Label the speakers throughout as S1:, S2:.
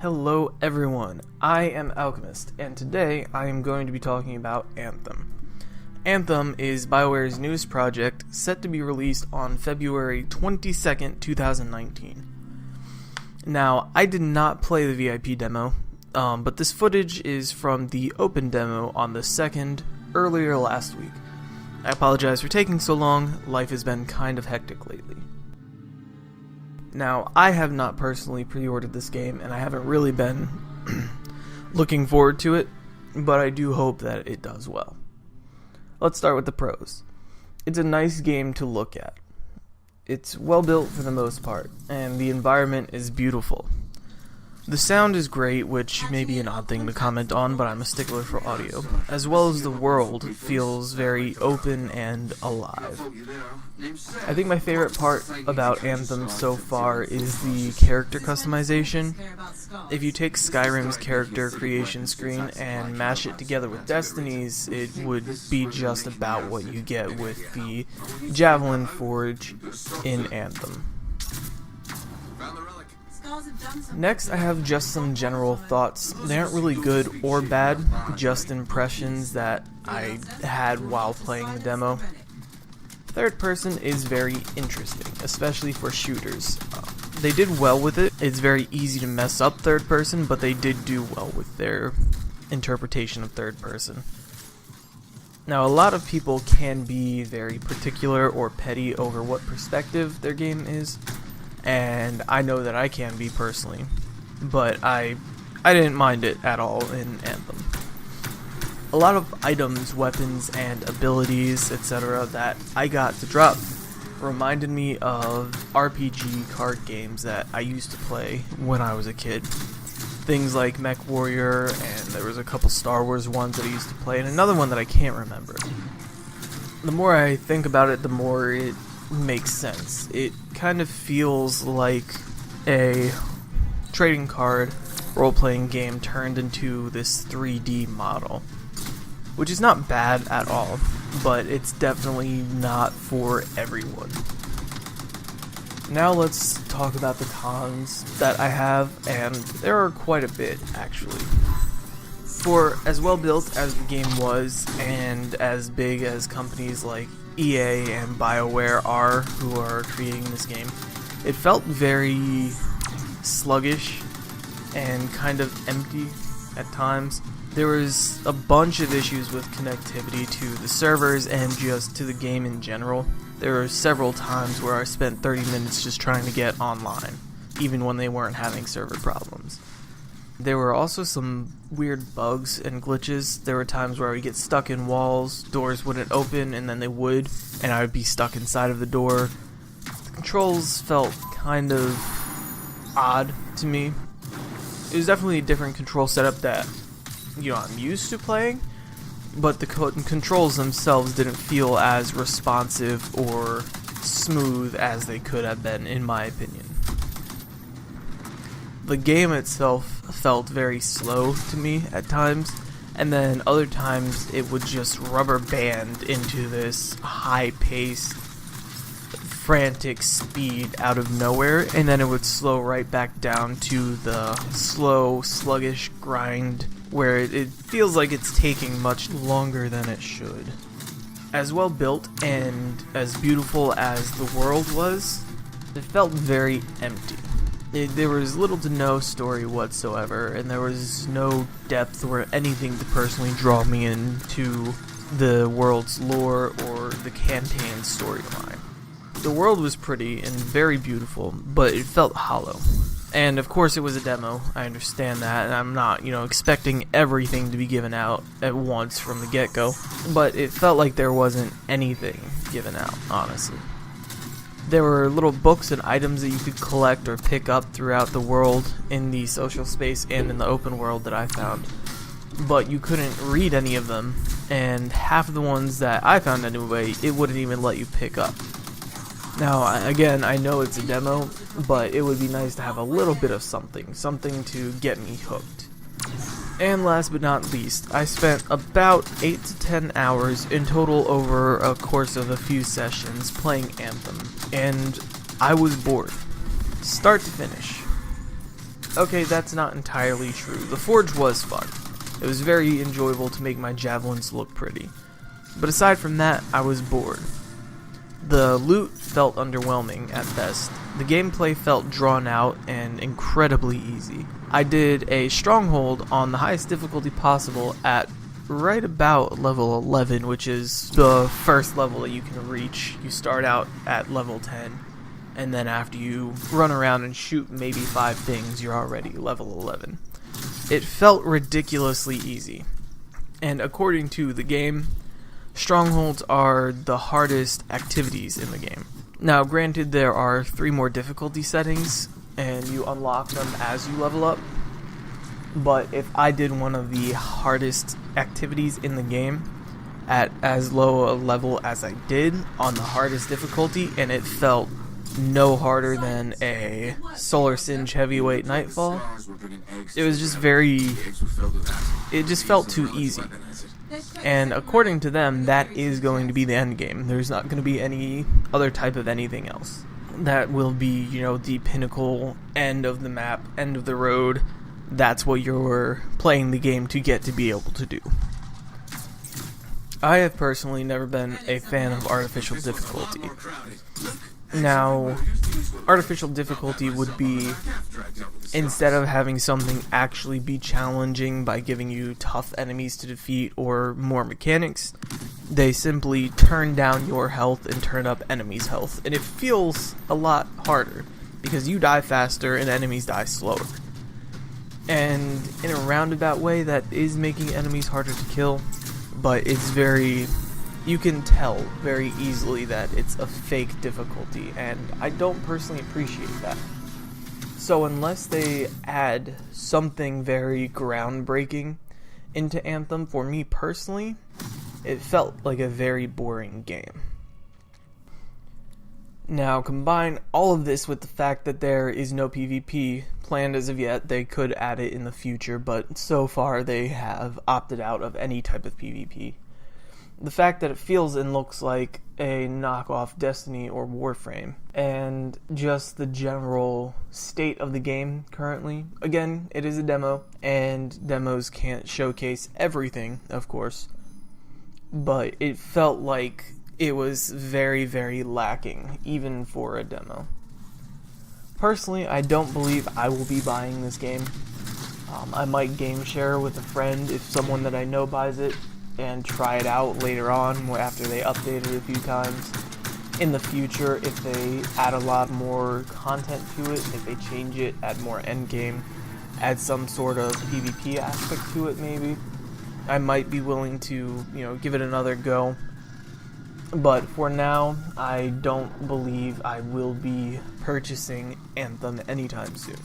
S1: Hello everyone, I am Alchemist, and today I am going to be talking about Anthem. Anthem is BioWare's newest project, set to be released on February 22nd, 2019. Now, I did not play the VIP demo, but this footage is from the open demo on the 2nd, earlier last week. I apologize for taking so long, life has been kind of hectic lately. Now, I have not personally pre-ordered this game, and I haven't really been looking forward to it, but I do hope that it does well. Let's start with the pros. It's a nice game to look at. It's well built for the most part, and the environment is beautiful. The sound is great, which may be an odd thing to comment on, but I'm a stickler for audio, as well as the world feels very open and alive. I think my favorite part about Anthem so far is the character customization. If you take Skyrim's character creation screen and mash it together with Destiny's, it would be just about what you get with the Javelin Forge in Anthem. Next, I have just some general thoughts. They aren't really good or bad, just impressions that I had while playing the demo. Third person is very interesting, especially for shooters. They did well with it. It's very easy to mess up third person, but they did do well with their interpretation of third person. Now, a lot of people can be very particular or petty over what perspective their game is, and I know that I can be personally, but I didn't mind it at all in Anthem. A lot of items, weapons, and abilities, etc. that I got to drop reminded me of RPG card games that I used to play when I was a kid. Things like Mech Warrior, and there was a couple Star Wars ones that I used to play, and another one that I can't remember. The more I think about it, the more it makes sense. It kind of feels like a trading card role-playing game turned into this 3D model, which is not bad at all, but it's definitely not for everyone. Now let's talk about the cons that I have, and there are quite a bit actually. For as well built as the game was, and as big as companies like EA and BioWare are who are creating this game, it felt very sluggish and kind of empty at times. There was a bunch of issues with connectivity to the servers and just to the game in general. There were several times where I spent 30 minutes just trying to get online, even when they weren't having server problems. There were also some weird bugs and glitches. There were times where I would get stuck in walls, doors wouldn't open, and then they would, and I would be stuck inside of the door. The controls felt kind of odd to me. It was definitely a different control setup that, I'm used to playing, but the controls themselves didn't feel as responsive or smooth as they could have been, in my opinion. The game itself felt very slow to me at times, and then other times it would just rubber band into this high-paced, frantic speed out of nowhere, and then it would slow right back down to the slow, sluggish grind where it feels like it's taking much longer than it should. As well built and as beautiful as the world was, it felt very empty. There was little to no story whatsoever, and there was no depth or anything to personally draw me into the world's lore or the campaign storyline. The world was pretty and very beautiful, but it felt hollow. And of course it was a demo, I understand that, and I'm not, expecting everything to be given out at once from the get-go, but it felt like there wasn't anything given out, honestly. There were little books and items that you could collect or pick up throughout the world in the social space and in the open world that I found, but you couldn't read any of them, and half of the ones that I found anyway, it wouldn't even let you pick up. Now, again, I know it's a demo, but it would be nice to have a little bit of something to get me hooked. And last but not least, I spent about 8 to 10 hours in total over a course of a few sessions playing Anthem, and I was bored, start to finish. Okay, that's not entirely true. The forge was fun. It was very enjoyable to make my javelins look pretty. But aside from that, I was bored. The loot felt underwhelming at best. The gameplay felt drawn out and incredibly easy. I did a stronghold on the highest difficulty possible at right about level 11, which is the first level that you can reach. You start out at level 10, and then after you run around and shoot maybe 5 things, you're already level 11. It felt ridiculously easy. And according to the game, strongholds are the hardest activities in the game. Now, granted, there are 3 more difficulty settings, and you unlock them as you level up. But if I did one of the hardest activities in the game at as low a level as I did on the hardest difficulty, and it felt no harder than a Solar Singe Heavyweight Nightfall, it was just it just felt too easy. And according to them, that is going to be the end game. There's not going to be any other type of anything else. That will be, the pinnacle end of the map, end of the road. That's what you're playing the game to get to be able to do. I have personally never been a fan of artificial difficulty. Now, artificial difficulty would be, instead of having something actually be challenging by giving you tough enemies to defeat or more mechanics, they simply turn down your health and turn up enemies' health. And it feels a lot harder, because you die faster and enemies die slower. And in a roundabout way, that is making enemies harder to kill, but you can tell very easily that it's a fake difficulty, and I don't personally appreciate that. So unless they add something very groundbreaking into Anthem, for me personally, it felt like a very boring game. Now, combine all of this with the fact that there is no PvP planned as of yet. They could add it in the future, but so far they have opted out of any type of PvP. The fact that it feels and looks like a knockoff Destiny or Warframe, and just the general state of the game currently. Again, it is a demo, and demos can't showcase everything, of course, but it felt like it was very, very lacking, even for a demo. Personally, I don't believe I will be buying this game. I might game share with a friend if someone that I know buys it, and try it out later on after they update it a few times. In the future, if they add a lot more content to it, if they change it, add more endgame, add some sort of PvP aspect to it maybe, I might be willing to, give it another go. But for now, I don't believe I will be purchasing Anthem anytime soon.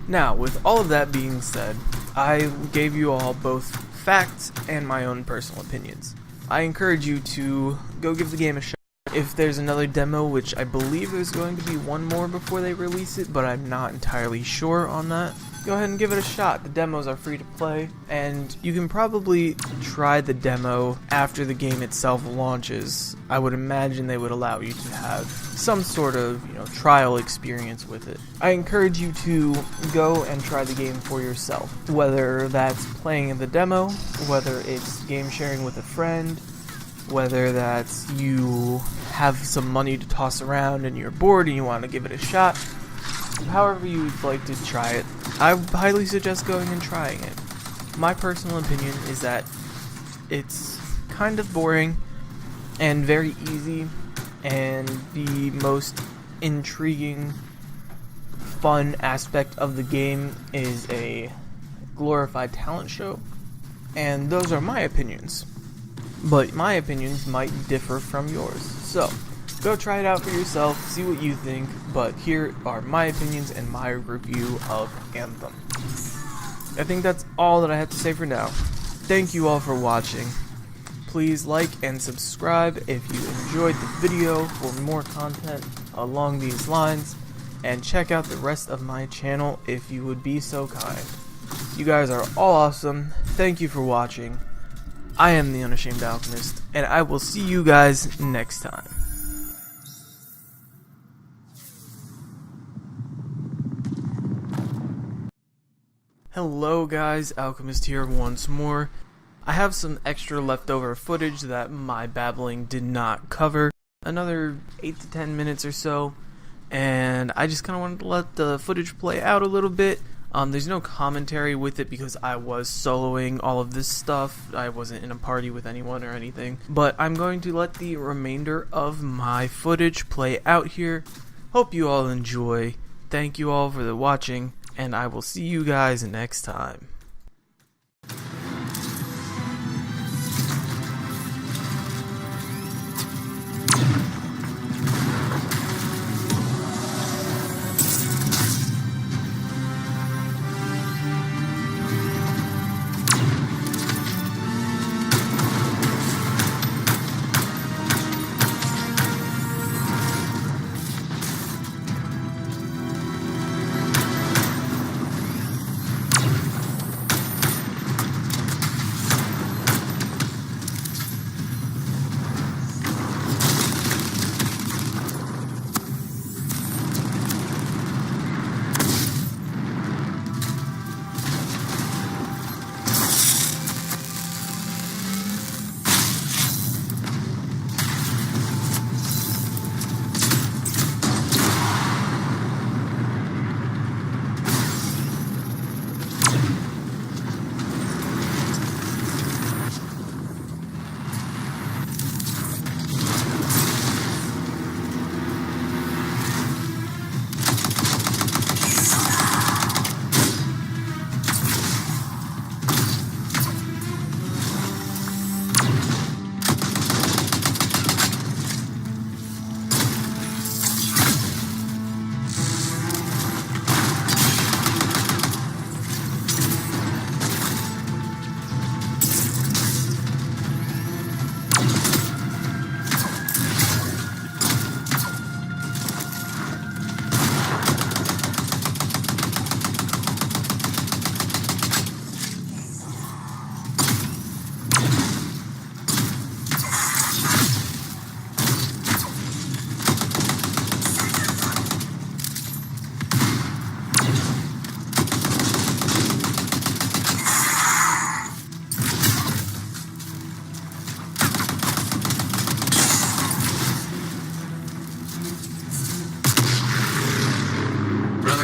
S1: Now, with all of that being said, I gave you all both facts and my own personal opinions. I encourage you to go give the game a shot. If there's another demo, which I believe there's going to be one more before they release it, but I'm not entirely sure on that, go ahead and give it a shot. The demos are free to play, and you can probably try the demo after the game itself launches. I would imagine they would allow you to have some sort of, trial experience with it. I encourage you to go and try the game for yourself, whether that's playing the demo, whether it's game sharing with a friend, whether that's you have some money to toss around and you're bored and you want to give it a shot. However you'd like to try it, I highly suggest going and trying it. My personal opinion is that it's kind of boring and very easy, and the most intriguing, fun aspect of the game is a glorified talent show, and those are my opinions. But my opinions might differ from yours, so go try it out for yourself, see what you think, but here are my opinions and my review of Anthem. I think that's all that I have to say for now. Thank you all for watching. Please like and subscribe if you enjoyed the video for more content along these lines, and check out the rest of my channel if you would be so kind. You guys are all awesome. Thank you for watching. I am the Unashamed Alchemist, and I will see you guys next time. Hello guys, Alchemist here once more. I have some extra leftover footage that my babbling did not cover, another 8 to 10 minutes or so, and I just kind of wanted to let the footage play out a little bit. There's no commentary with it because I was soloing all of this stuff. I wasn't in a party with anyone or anything, but I'm going to let the remainder of my footage play out here. Hope you all enjoy. Thank you all for the watching, and I will see you guys next time.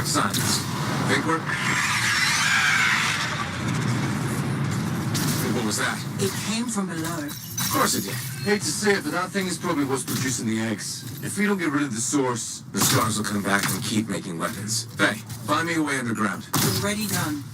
S2: Science. Think we're... What was that?
S3: It came from below.
S2: Of course it did. Hate to say it, but that thing is probably what's producing the eggs. If we don't get rid of the source, the scars will come back and keep making weapons. Hey, find me a way underground.
S3: Already done.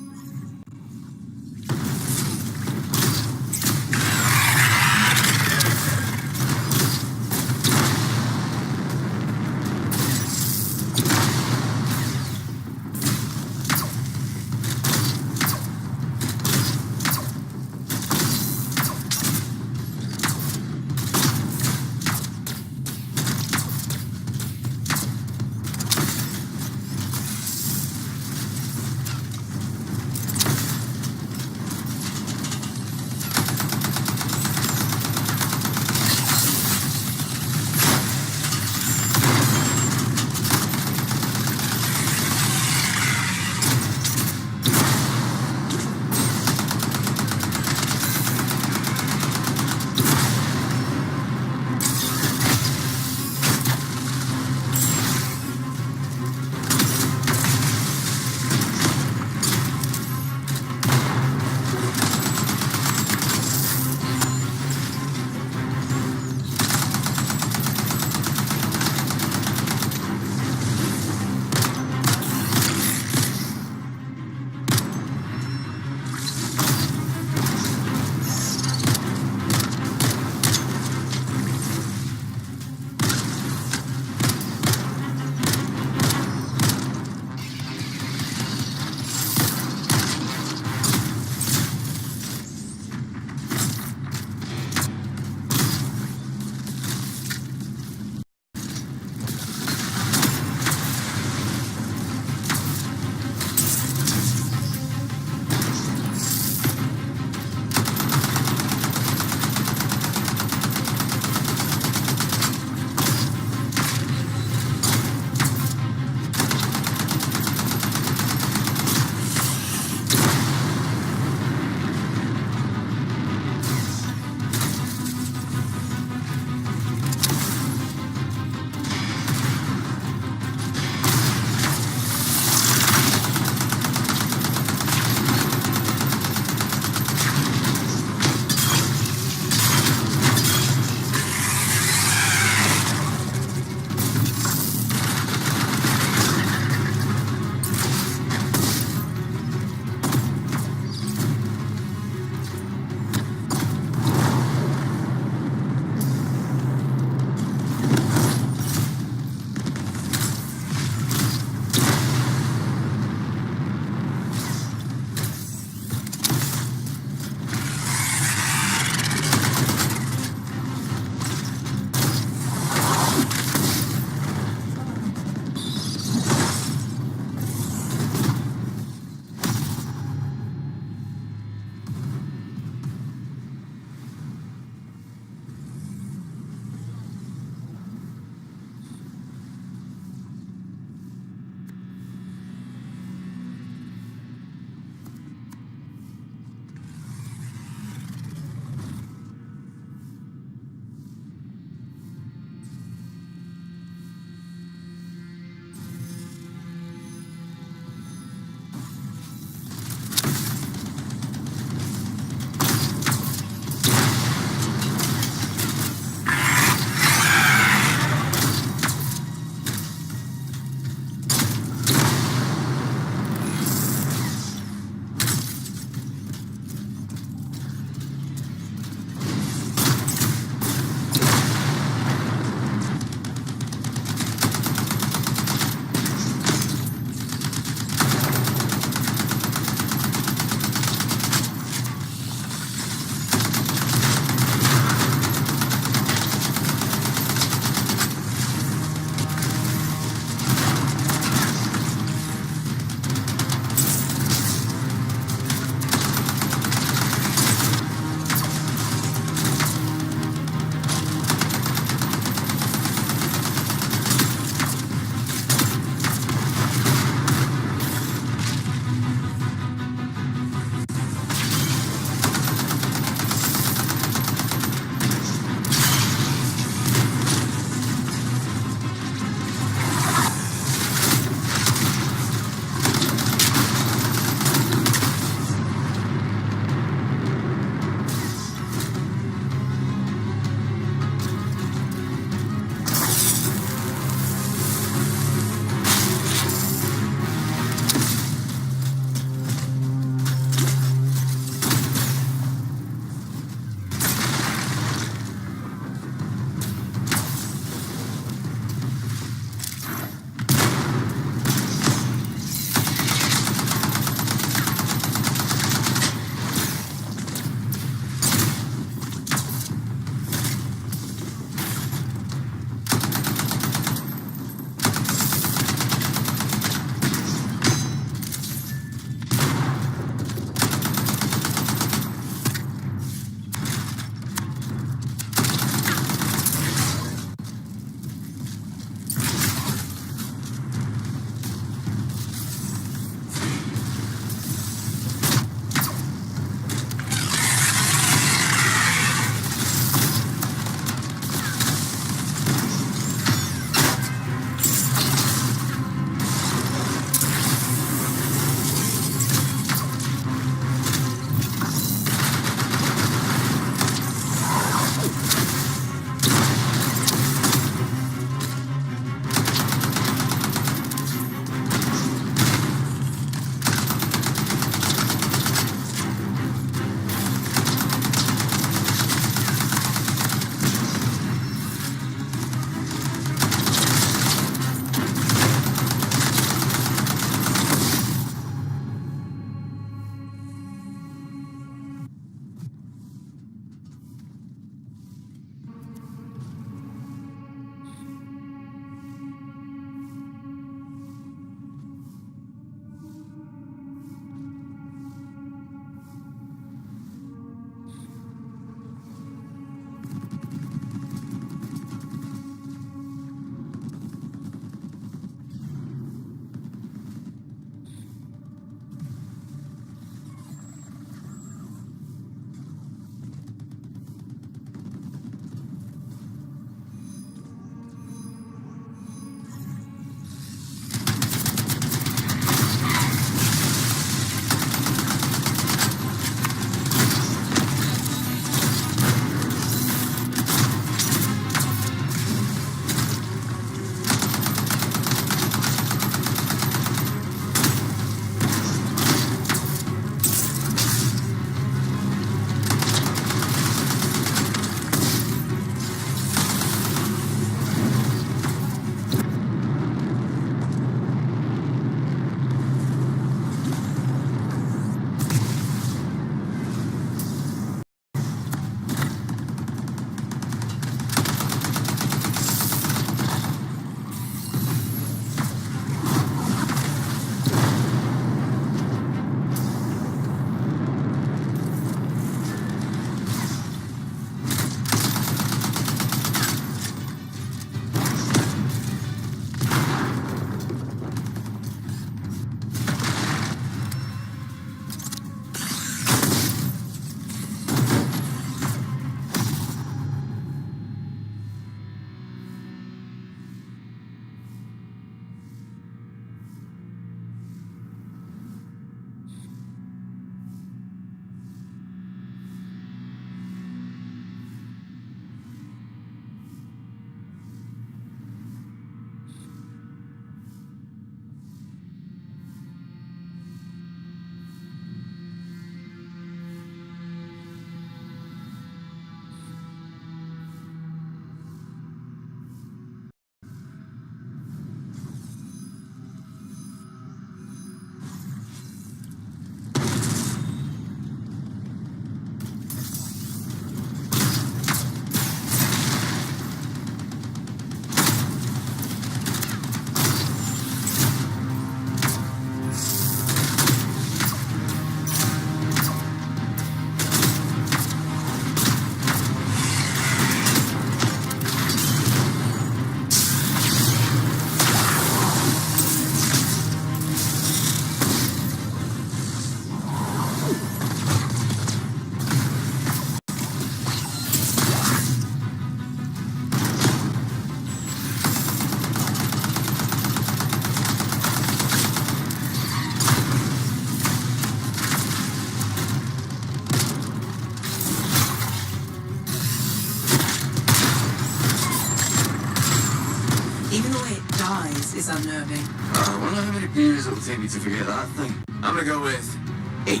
S3: unnerving.
S2: I wonder how many beers it'll take me to forget that thing. I'm gonna go with 8.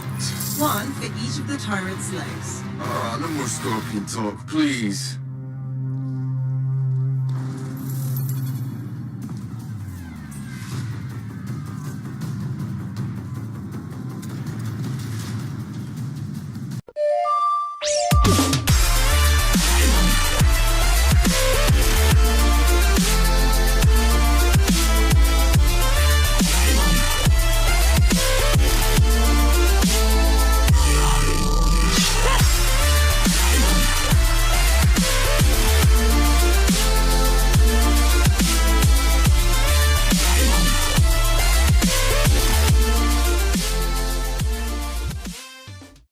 S3: One for each of the tyrant's legs.
S2: No more scorpion talk, please.